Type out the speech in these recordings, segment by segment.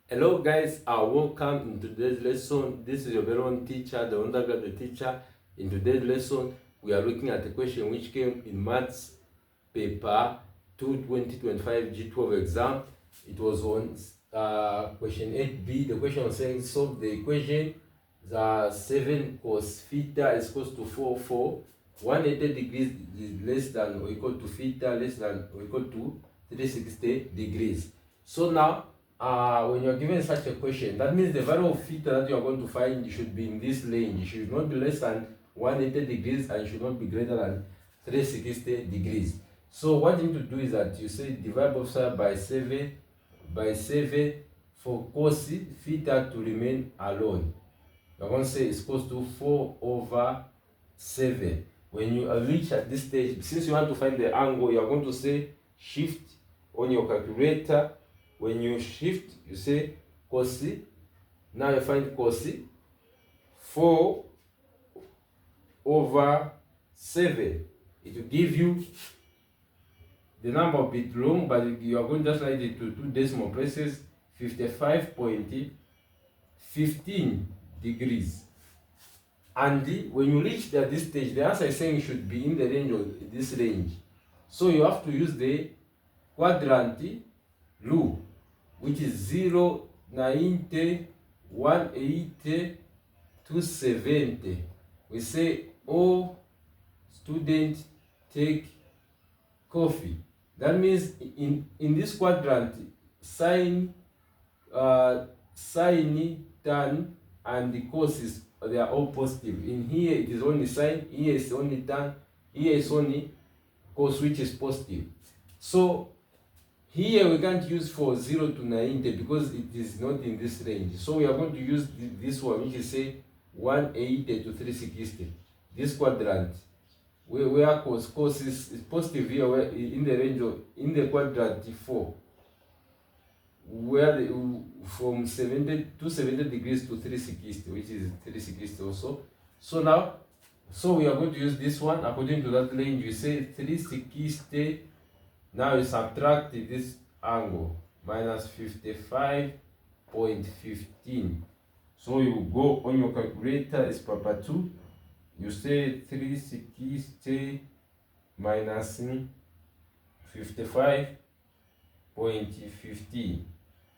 Hello guys, welcome in today's lesson. This is your very own teacher, the undergraduate teacher. In today's lesson, we are looking at a question which came in Maths Paper 2 2025 G12 exam. It was on question 8b. The question was saying solve the equation the 7 cos theta is equals to 4 180 degrees is less than or equal to theta less than or equal to 360 degrees. So now when you're given such a question, that means the value of theta that you are going to find should be in this range. It should not be less than 180 degrees and should not be greater than 360 degrees. So what you need to do is that you say divide both sides by 7 for cos theta to remain alone. You're going to say it's equals to 4/7. When you reach at this stage, since you want to find the angle, you're going to say shift on your calculator. When you shift, you say cos. Now you find cos 4/7. It will give you the number a bit long, but you are going to just write it to 2 decimal places, 55.15 degrees. And when you reach at this stage, the answer is saying it should be in the range of this range. So you have to use the quadrant rule, which is 0, 90, 180, 270. We say all students take coffee. That means in this quadrant, sine, tan, and the cos they are all positive. In here it is only sine, here is only tan, here is only cos, which is positive. So here we can't use for 0 to 90 because it is not in this range. So we are going to use this one, which is say 180 to 360. This quadrant, where cos is positive here, where in the range of, in the quadrant 4, where from 70 degrees to 360, which is 360 also. So now, we are going to use this one according to that range. You say 360. Now you subtract this angle, minus 55.15. So you go on your calculator, it's Papa 2. You say 360 minus 55.15.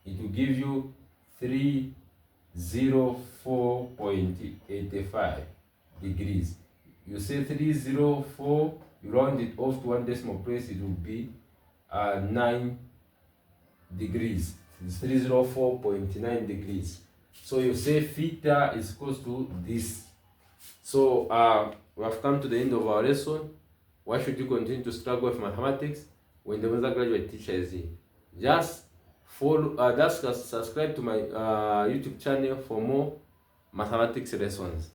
It will give you 304.85 degrees. You say 304, you round it off to 1 decimal place, it will be 9 degrees. It's 304.9 degrees. So you say theta is equals to this. So we have come to the end of our lesson. Why should you continue to struggle with mathematics when the undergraduate teacher is here? Just follow, just subscribe to my YouTube channel for more mathematics lessons.